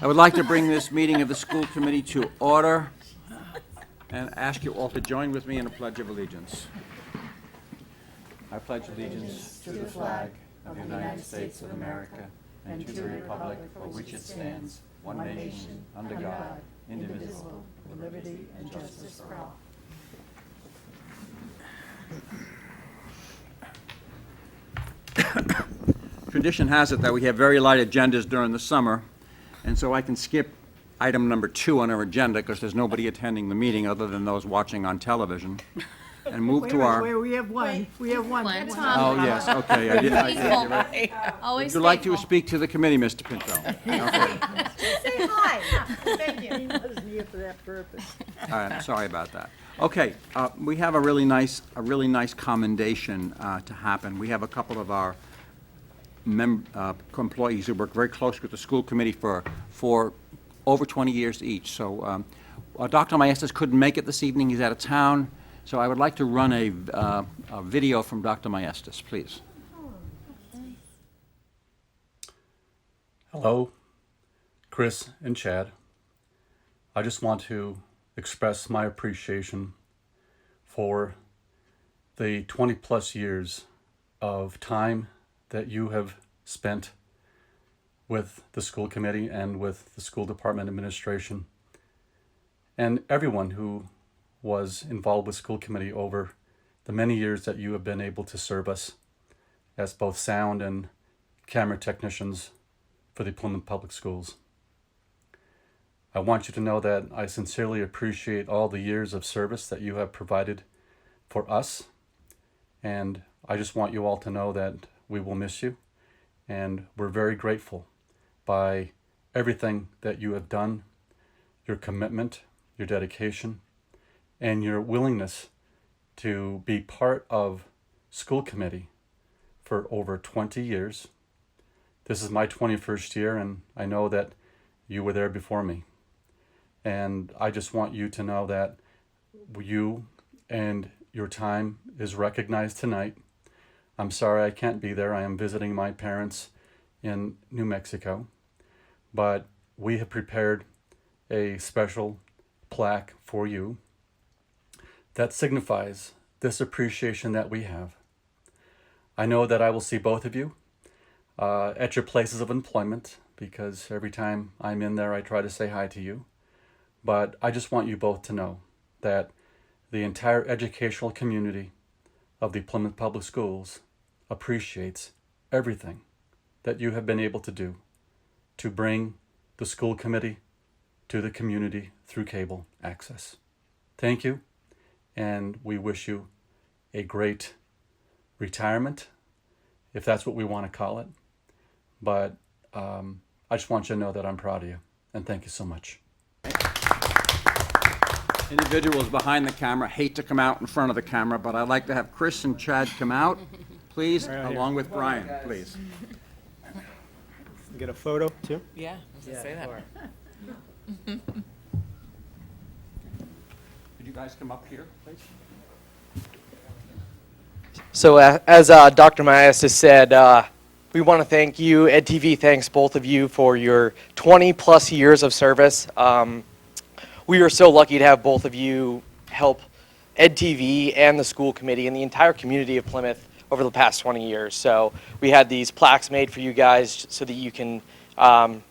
I would like to bring this meeting of the school committee to order and ask you all to join with me in a pledge of allegiance. I pledge allegiance to the flag of the United States of America and to the republic for which it stands, one nation, under God, indivisible, with liberty and justice for all. Tradition has it that we have very light agendas during the summer, and so I can skip item number 2 on our agenda because there's nobody attending the meeting other than those watching on television, and move to our... Wait, we have one. We have one. One. Oh, yes, okay. I did, you're right. Always Would you like to faithful. speak to the committee, Mr. Pinto? Okay. Say hi. Thank you. He wasn't here for that purpose. All right, I'm sorry about that. Okay, we have a really nice commendation to happen. We have a couple of our employees who work very close with the school committee for over 20 years each. So Dr. Maestas couldn't make it this evening. He's out of town. So I would like to run a video from Dr. Maestas, please. Hello, Chris and Chad. I just want to express my appreciation for the 20 plus years of time that you have spent with the school committee and with the school department administration and everyone who was involved with school committee over the many years that you have been able to serve us as both sound and camera technicians for the Plymouth Public Schools. I want you to know that I sincerely appreciate all the years of service that you have provided for us, and I just want you all to know that we will miss you, and we're very grateful by everything that you have done, your commitment, your dedication, and your willingness to be part of school committee for over 20 years. This is my 21st year, and I know that you were there before me. And I just want you to know that you and your time is recognized tonight. I'm sorry I can't be there. I am visiting my parents in New Mexico. But we have prepared a special plaque for you that signifies this appreciation that we have. I know that I will see both of you at your places of employment, because every time I'm in there I try to say hi to you. But I just want you both to know that the entire educational community of the Plymouth Public Schools appreciates everything that you have been able to do to bring the school committee to the community through cable access. Thank you, and we wish you a great retirement, if that's what we want to call it. But I just want you to know that I'm proud of you, and thank you so much. Individuals behind the camera hate to come out in front of the camera, but I'd like to have Chris and Chad come out, please, along with Brian, please. Get a photo too? Yeah, I was gonna say that. Could you guys come up here, please? So as Dr. Myas has said, we want to thank you. EDTV thanks both of you for your 20 plus years of service. We are so lucky to have both of you help EDTV and the school committee and the entire community of Plymouth over the past 20 years. So we had these plaques made for you guys so that you can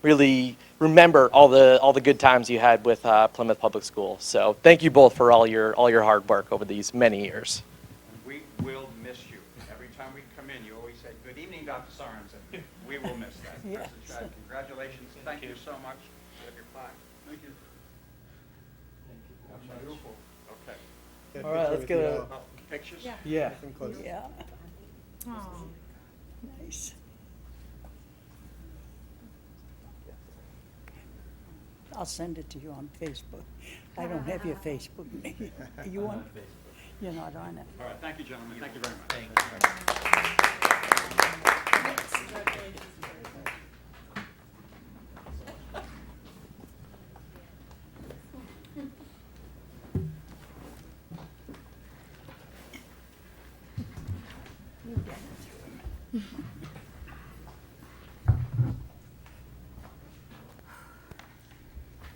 really remember all the good times you had with Plymouth Public Schools. So thank you both for all your hard work over these many years. We will miss you. Every time we come in, you always say, "Good evening, Dr. Sorensen." We will miss that. Yes. Mr. Chad, congratulations. Thank you so much. You have your plaque. Thank you. That's beautiful. Okay. All right, let's get a Pictures? yeah. Come close. Yeah. Oh, nice. I'll send it to you on Facebook. I don't have your Facebook. You want? You're not on it. All right, thank you, gentlemen. Thank you very much. You get it to him.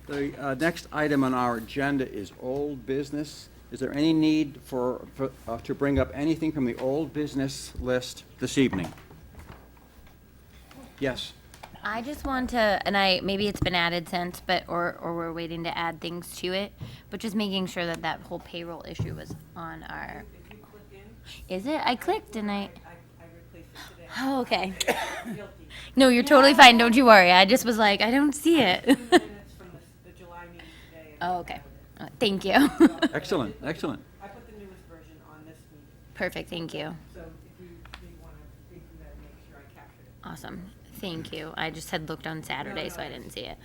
The next item on our agenda is old business. Is there any need to bring up anything from the old business list this evening? Yes. I just want to, and maybe it's been added since, but, or we're waiting to add things to it, but just making sure that that whole payroll issue was on our. If you click in, Is it? I clicked and I replaced it today. oh, okay. Guilty. No, you're totally fine. Don't you worry. I just was like, I don't see it. 2 minutes from the July meeting today. and Oh, I okay. have it. Thank you. Excellent, excellent. I put the newest version on this meeting, Perfect. Thank you. so if you want to read through that, and make sure I captured it. Awesome. Thank you. I just had looked on Saturday, so I didn't see it.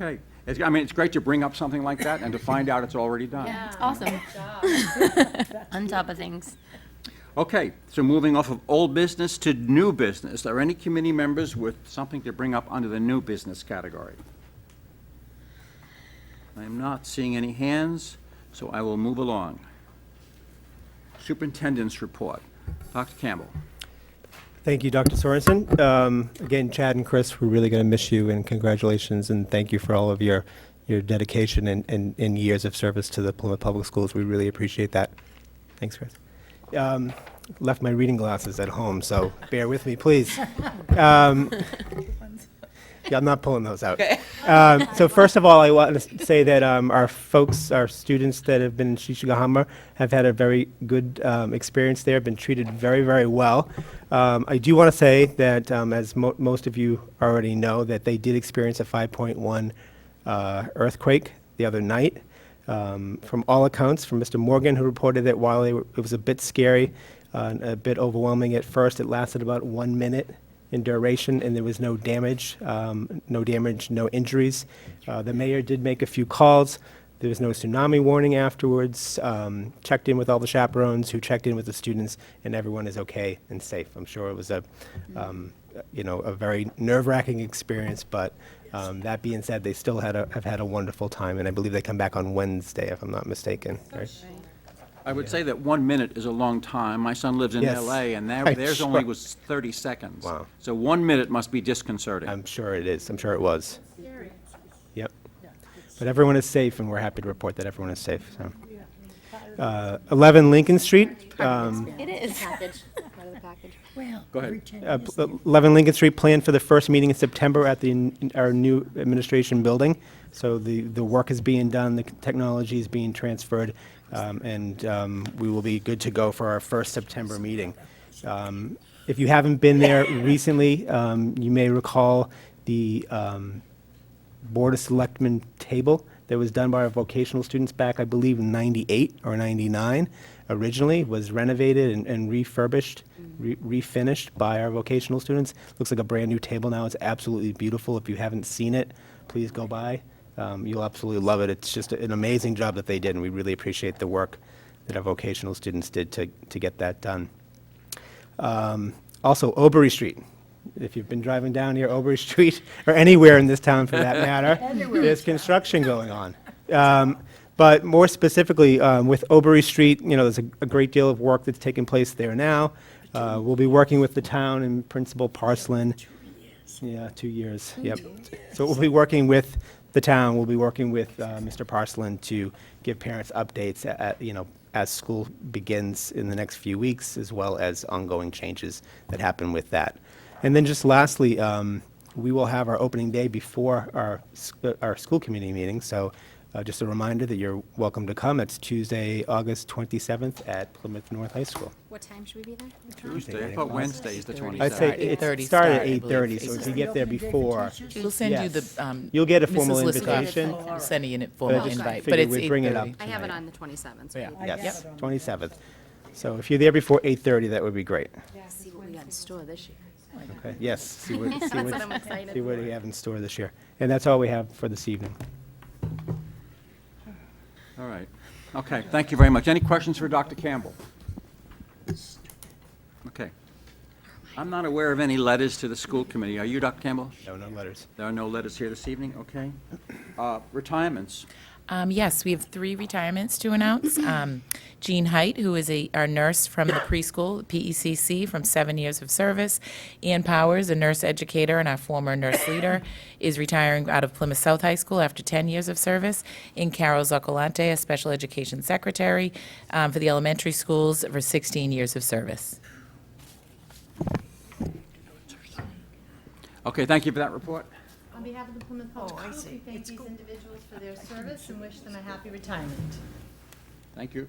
Okay. It's great to bring up something like that and to find out it's already done. It's awesome. On top of things. Okay, so moving off of old business to new business. Are any committee members with something to bring up under the new business category? I am not seeing any hands, so I will move along. Superintendent's report. Dr. Campbell. Thank you, Dr. Sorensen. Again, Chad and Chris, we're really going to miss you, and congratulations, and thank you for all of your dedication and years of service to the Plymouth Public Schools. We really appreciate that. Thanks, Chris. Left my reading glasses at home, so bear with me, please. Yeah, I'm not pulling those out. So first of all, I want to say that our students that have been in Shishigahama have had a very good experience there, been treated very, very well. I do want to say that, as most of you already know, that they did experience a 5.1 earthquake the other night. From all accounts, from Mr. Morgan, who reported that while it was a bit scary, and a bit overwhelming at first, it lasted about 1 minute in duration, and there was no damage, no injuries. The mayor did make a few calls. There was no tsunami warning afterwards. Checked in with all the chaperones, who checked in with the students, and everyone is okay and safe. I'm sure it was a very nerve-wracking experience, but that being said, they still have had a wonderful time, and I believe they come back on Wednesday, if I'm not mistaken. Right? I would say that 1 minute is a long time. My son lives in Yes. L.A., and I'm theirs sure. only was 30 seconds. Wow. So 1 minute must be disconcerting. I'm sure it is. I'm sure it was. Yep. But everyone is safe, and we're happy to report that everyone is safe. So. 11 Lincoln Street. It is. Package, part of the package. Well, Go ahead. 11 Lincoln Street planned for the first meeting in September at our new administration building. So the work is being done, the technology is being transferred, and we will be good to go for our first September meeting. If you haven't been there recently, you may recall the Board of Selectmen table that was done by our vocational students back, I believe, in 98 or 99 originally, was renovated and refurbished, refinished by our vocational students. Looks like a brand-new table now. It's absolutely beautiful. If you haven't seen it, please go by. You'll absolutely love it. It's just an amazing job that they did, and we really appreciate the work that our vocational students did to get that done. Also, Obery Street. If you've been driving down near Obery Street, or anywhere in this town for that matter, there's construction going on. But more specifically, with Obery Street, there's a great deal of work that's taking place there now. We'll be working with the town and Principal Parslin. 2 years. Yeah, 2 years, yep. So we'll be working with the town, we'll be working with Mr. Parslin to give parents updates as school begins in the next few weeks, as well as ongoing changes that happen with that. And then just lastly, we will have our opening day before our school committee meeting. So just a reminder that you're welcome to come. It's Tuesday, August 27th at Plymouth North High School. What time should we be there? Tuesday, I thought Wednesday is the 27th. I'd say it started at 8:30 start, I 8:30, so believe. if you get there before, We'll send you Yes. the, you'll get a formal Mrs. Liskov invitation. will send you a formal But I just invite, figured but it's we'd bring it up. 8:30. I have it Tonight. on the 27th. So Yeah. we'll Yes, 27th. So if you're there before 8:30, that would be great. see what we got in store this year. Okay, yes, see what I'm excited see what for. we have in store this year. And that's all we have for this evening. All right. Okay, thank you very much. Any questions for Dr. Campbell? Okay. I'm not aware of any letters to the school committee. Are you, Dr. Campbell? No letters. There are no letters here this evening, okay. Retirements. Yes, we have 3 retirements to announce. Jean Height, who is our nurse from the preschool, PECC, from 7 years of service. Ann Powers, a nurse educator and our former nurse leader, is retiring out of Plymouth South High School after 10 years of service. And Carol Zoccolante, a special education secretary for the elementary schools for 16 years of service. Okay, thank you for that report. On behalf of the Plymouth Public Schools, we thank these individuals for their service and wish them a happy retirement. Thank you.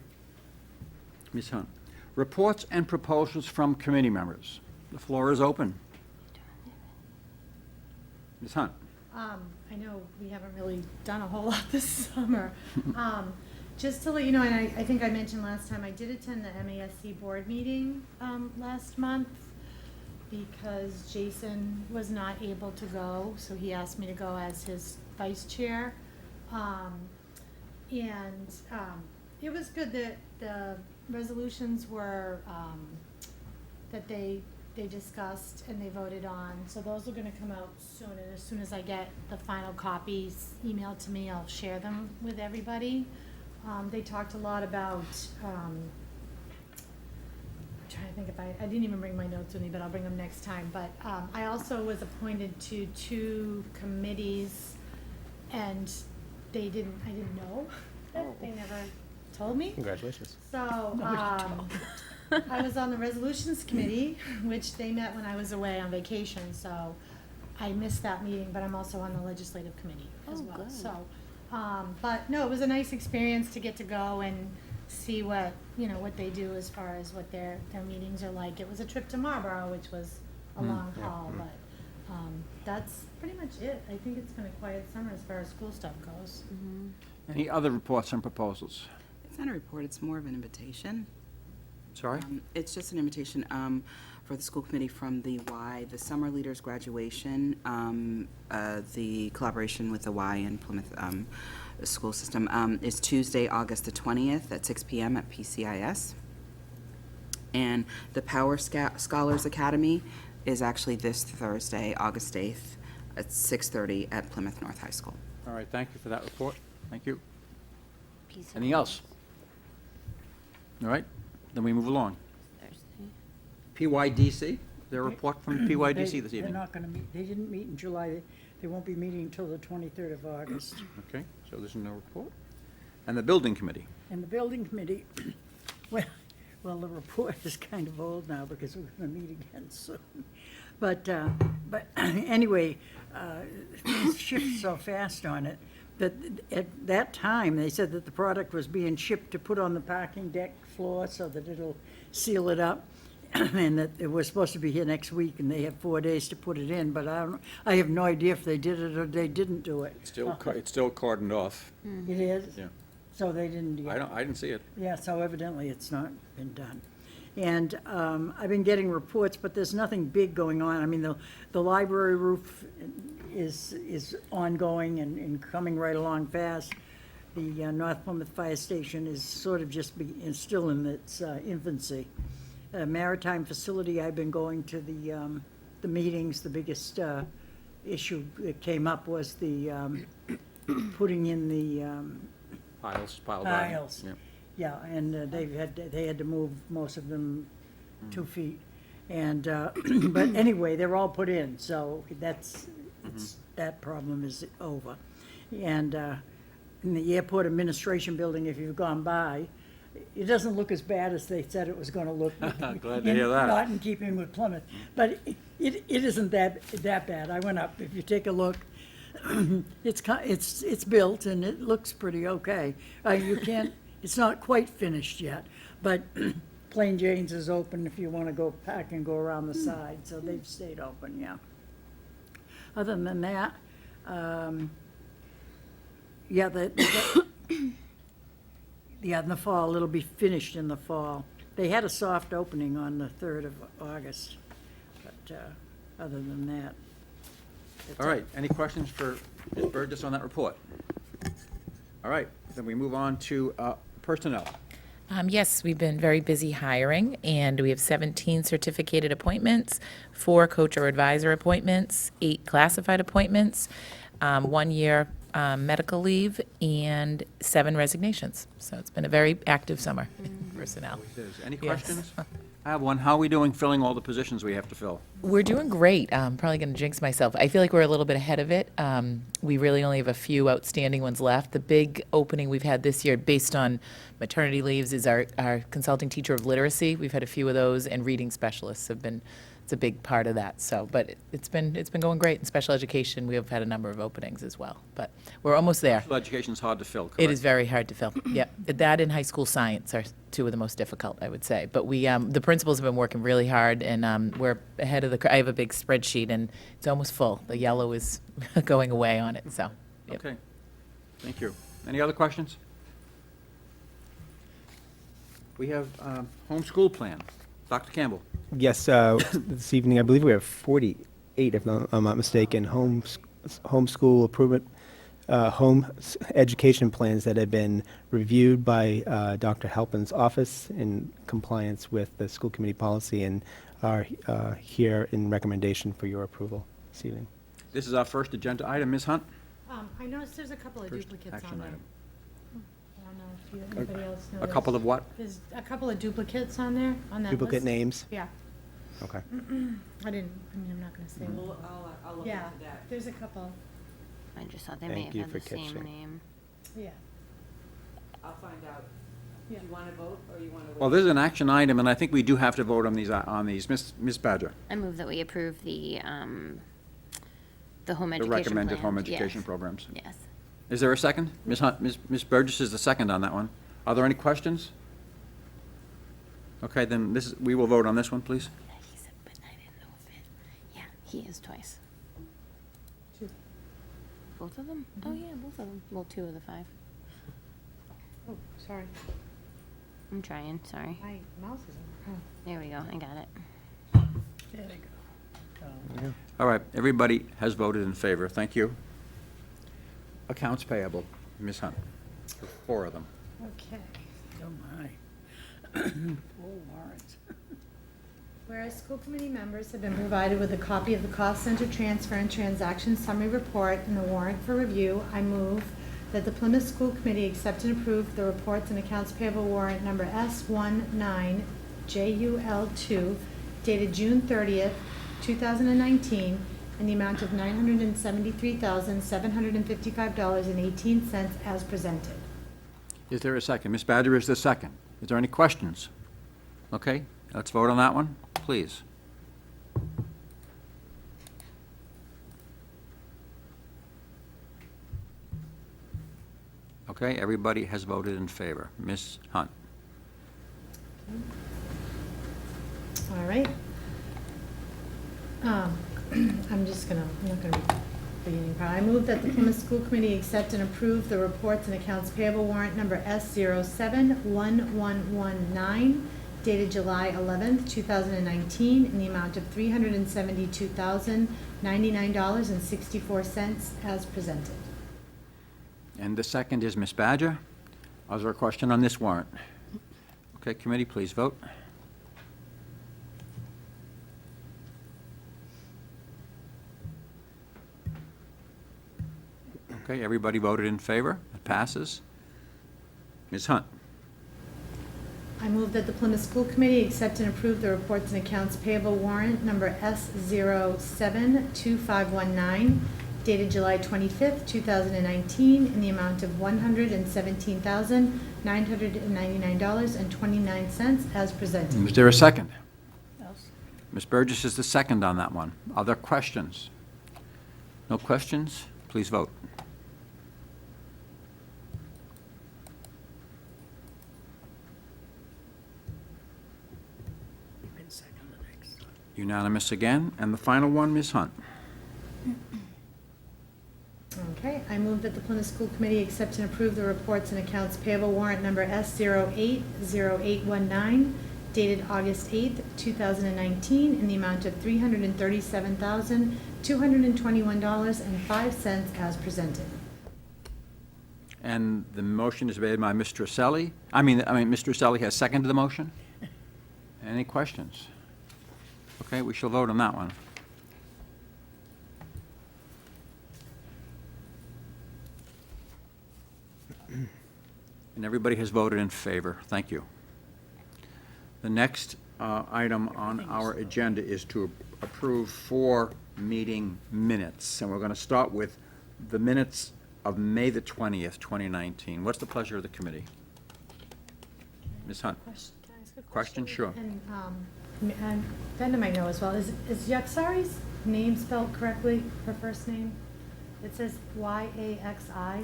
Ms. Hunt. Reports and proposals from committee members. The floor is open. Ms. Hunt. I know we haven't really done a whole lot this summer. Just to let you know, and I think I mentioned last time, I did attend the MASC board meeting last month because Jason was not able to go, so he asked me to go as his vice chair. It was good that the resolutions were, that they discussed and they voted on. So those are gonna come out soon, and as soon as I get the final copies emailed to me, I'll share them with everybody. They talked a lot about, I'm trying to think if I didn't even bring my notes with me, but I'll bring them next time. But I also was appointed to 2 committees, and I didn't know. They never told me. Congratulations. So, I was on the resolutions committee, which they met when I was away on vacation, so I missed that meeting, but I'm also on the legislative committee as well. good. So, but no, it was a nice experience to get to go and see what, what they do as far as what their meetings are like. It was a trip to Marlborough, which was a long haul, but, that's pretty much it. I think it's been a quiet summer as far as school stuff goes. Any other reports and proposals? It's not a report, it's more of an invitation. Sorry? It's just an invitation for the school committee from the the summer leaders graduation, the collaboration with the Y and Plymouth school system is Tuesday, August the 20th at 6 p.m. at PCIS. And the Power Scholars Academy is actually this Thursday, August 8th at 6:30 at Plymouth North High School. All right, thank you for that report. Thank you. Peace Anything else? All right, then we move along. Thursday. PYDC, their report from PYDC this They're evening. not gonna meet, they didn't meet in July, they won't be meeting until the 23rd of August. Okay, so there's no report. And the building committee. And the building committee, well, the report is kind of old now because we're gonna meet again soon. But anyway, things shift so fast on it that at that time, they said that the product was being shipped to put on the parking deck floor so that it'll seal it up. And that it was supposed to be here next week, and they have 4 days to put it in, but I have no idea if they did it or they didn't do it. It's still cordoned off. It is? Yeah. So they didn't do it? I didn't see it. Yeah, so evidently it's not been done. And I've been getting reports, but there's nothing big going on. I mean, the library roof is ongoing and coming right along fast. The North Plymouth Fire Station is sort of is still in its infancy. Maritime facility, I've been going to the meetings. The biggest issue that came up was the putting in the Pile driving. piles. Yeah. Yeah, and they had to move most of them 2 feet. And, but anyway, they're all put in, so that problem is over. And in the airport administration building, if you've gone by, it doesn't look as bad as they said it was gonna look. Glad to hear that. Not in keeping with Plymouth, but it isn't that bad. I went up, if you take a look, it's built and it looks pretty okay. It's not quite finished yet, but Plain Jane's is open if you wanna go pack and go around the side, so they've stayed open, yeah. Other than that, yeah, yeah, in the fall, it'll be finished in the fall. They had a soft opening on the 3rd of August, but other than that. that's All right, any questions for Ms. Burgess on that report? All right, then we move on to personnel. Yes, we've been very busy hiring, and we have 17 certificated appointments, 4 coach or advisor appointments, 8 classified appointments, 1-year medical leave and 7 resignations. So it's been a very active summer in personnel. Any Yes. questions? I have one. How are we doing filling all the positions we have to fill? We're doing great. I'm probably going to jinx myself. I feel like we're a little bit ahead of it. We really only have a few outstanding ones left. The big opening we've had this year, based on maternity leaves, is our consulting teacher of literacy. We've had a few of those, and reading specialists have been. It's a big part of that. So, but it's been going great. In special education, we have had a number of openings as well. But we're almost there. Special education's hard to fill, correct? It is very hard to fill. Yep. That and high school science are 2 of the most difficult, I would say. But we, the principals have been working really hard, and we're ahead of the. I have a big spreadsheet, and it's almost full. The yellow is going away on it. So. Yep. Okay. Thank you. Any other questions? We have homeschool plan. Dr. Campbell. Yes, this evening, I believe we have 48, if I'm not mistaken, homeschool improvement, education plans that have been reviewed by Dr. Halpin's office in compliance with the school committee policy and are here in recommendation for your approval this evening. This is our first agenda item. Ms. Hunt? I noticed there's a couple of First duplicates action on there. item. I don't know if you, anybody else noticed. A couple of what? There's a couple of duplicates on there, on that list. Duplicate names? Yeah, Okay. I'm not gonna say. I'll look Yeah, there's a couple, I just thought they Thank may have you had for the same catching. name. yeah. I'll find out. Yeah. Do you want to vote, or you want to Well, this is an action item, and I think we do have to vote on these. Ms. Badger, I move that we approve the home the education recommended home plans. education Yes. programs. Yes. Is there a second? Ms. Hunt, Ms. Burgess is the second on that one. Are there any questions? Okay, then we will vote on this one, please. Yeah, he said, but I didn't know if it. Yeah, he is twice. Two. Both of them? Oh, yeah, both of them. Well, 2 of the 5. Oh, sorry, I'm trying, sorry. my mouse is over. There we go, I got it. There you go. All right, everybody has voted in favor. Thank you. Accounts payable, Ms. Hunt, 4 of them. Okay. Oh, my. Full warrants. Whereas school committee members have been provided with a copy of the cost center transfer and transaction summary report and the warrant for review, I move that the Plymouth School Committee accept and approve the reports and accounts payable warrant number S19JUL2 dated June 30th, 2019, in the amount of $973,755.18 as presented. Is there a second? Ms. Badger is the second. Is there any questions? Okay, let's vote on that one, please. Okay, everybody has voted in favor. Ms. Hunt. All right. I'm not gonna read the beginning part. I move that the Plymouth School Committee accept and approve the reports and accounts payable warrant number S071119 dated July 11th, 2019, in the amount of $372,099.64 as presented. And the second is Ms. Badger. Is there a question on this warrant? Okay, committee, please vote. Okay, everybody voted in favor. It passes. Ms. Hunt. I move that the Plymouth School Committee accept and approve the reports and accounts payable warrant number S072519 dated July 25th, 2019, in the amount of $117,999.29 as presented. Is there a second? Else? Ms. Burgess is the second on that one. Are there questions? No questions? Please vote. You've been second the next time. Unanimous again. And the final one, Ms. Hunt. Okay, I move that the Plymouth School Committee accept and approve the reports and accounts payable warrant number S080819 dated August 8th, 2019, in the amount of $337,221.05 as presented. And the motion is made by Mr. Selly. Mr. Selly has seconded the motion. Any questions? Okay, we shall vote on that one. And everybody has voted in favor. Thank you. The next item on our agenda is to approve 4 meeting minutes. And we're going to start with the minutes of May the 20th, 2019. What's the pleasure of the committee? Ms. Hunt? Can I ask a Question? Sure. And Brenda might know as well, is Yaxari's name spelled correctly, her first name? It says Y-A-X-I.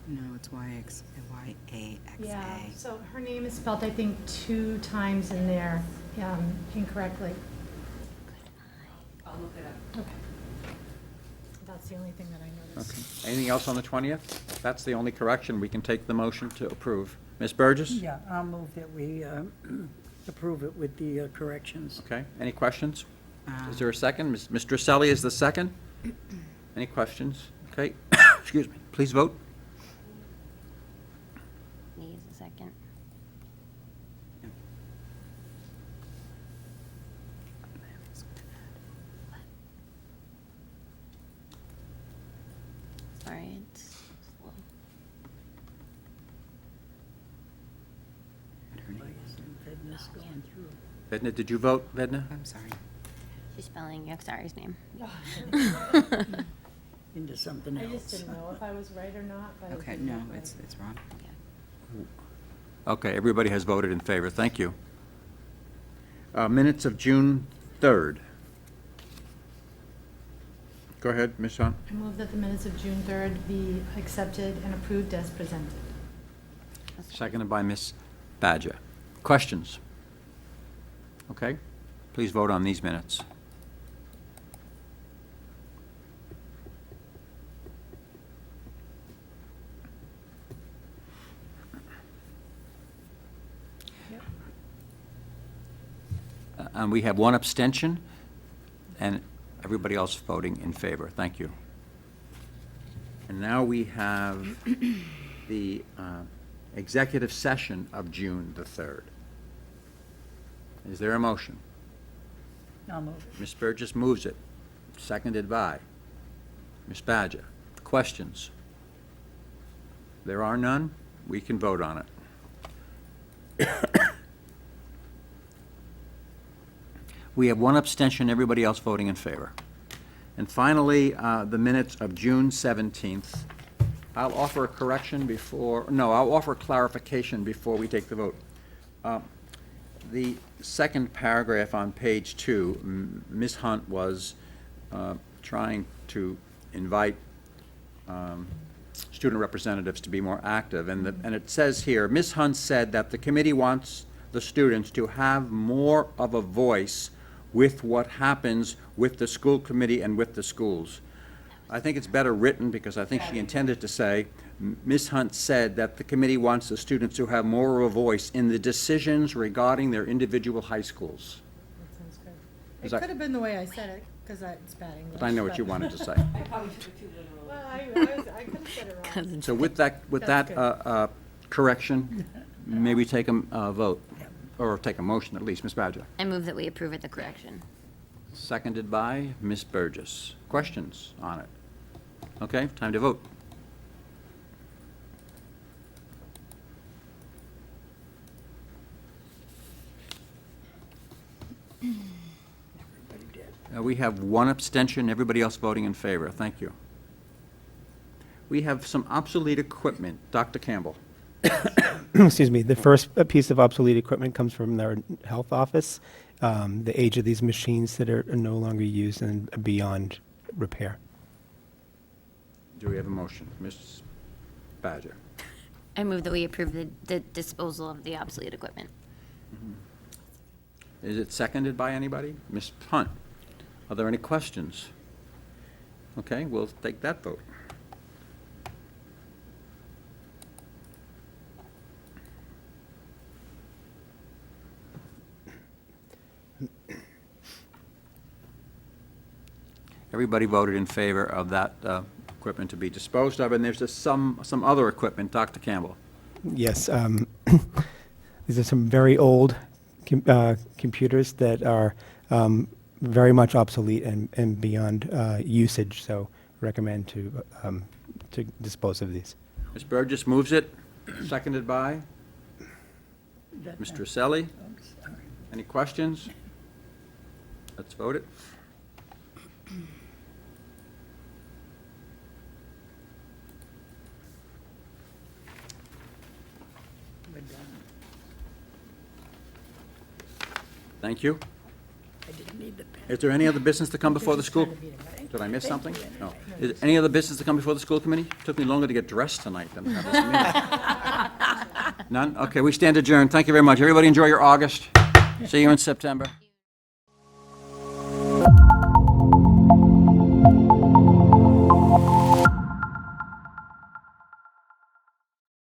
No, it's Y-A-X-A. Yeah, so her name is spelled, I think, 2 times in there incorrectly. I'll look it up. Okay. That's the only thing that I noticed. Okay. Anything else on the 20th? If that's the only correction, we can take the motion to approve. Ms. Burgess? Yeah, I'll move that we approve it with the corrections. Okay. Any questions? Is there a second? Ms. Drusselli is the second. Any questions? Okay. Excuse me. Please vote. Me is a second. Sorry, it's slow. Edna's going through. Vedna, did you vote, Vedna? I'm sorry. She's spelling Yaxari's name. Into something I else. just didn't know if I was right or not, but I Okay, didn't no, know. it's wrong. Okay, everybody has voted in favor. Thank you. Minutes of June 3rd. Go ahead, Ms. Hunt. I move that the minutes of June 3rd be accepted and approved as presented. Seconded by Ms. Badger. Questions? Okay, please vote on these minutes. And we have 1 abstention, and everybody else voting in favor. Thank you. And now we have the executive session of June the 3rd. Is there a motion? I'll move it. Ms. Burgess moves it, seconded by Ms. Badger. Questions? There are none. We can vote on it. We have 1 abstention, everybody else voting in favor. And finally, the minutes of June 17th. I'll offer a correction before, no, I'll offer a clarification before we take the vote. The second paragraph on page 2, Ms. Hunt was trying to invite student representatives to be more active. And it says here, Ms. Hunt said that the committee wants the students to have more of a voice with what happens with the school committee and with the schools. I think it's better written because I think she intended to say, Ms. Hunt said that the committee wants the students to have more of a voice in the decisions regarding their individual high schools. That sounds good. Is It that- could have been the way I said it, because it's bad English. But I know what but- you wanted to say. Well, I could have said it wrong. So with that That's good. correction, may we take a vote? Or take a motion at least. Ms. Badger? I move that we approve it the correction. Seconded by Ms. Burgess. Questions on it? Okay, time to vote. We have 1 abstention, everybody else voting in favor. Thank you. We have some obsolete equipment. Dr. Campbell. Excuse me, the first piece of obsolete equipment comes from their health office. The age of these machines that are no longer used and beyond repair. Do we have a motion? Ms. Badger. I move that we approve the disposal of the obsolete equipment. Is it seconded by anybody? Ms. Hunt, are there any questions? Okay, we'll take that vote. Everybody voted in favor of that equipment to be disposed of, and there's just some other equipment. Dr. Campbell. Yes, these are some very old computers that are very much obsolete and beyond usage, so recommend to dispose of these. Ms. Burgess moves it, seconded by Mr. Selly. Any questions? Let's vote it. Thank you. I didn't need the pen. Is there any other business to come before the school? Did I miss something? No. Is there any other business to come before the school committee? Took me longer to get dressed tonight than have this meeting. None? Okay, we stand adjourned. Thank you very much. Everybody enjoy your August. See you in September.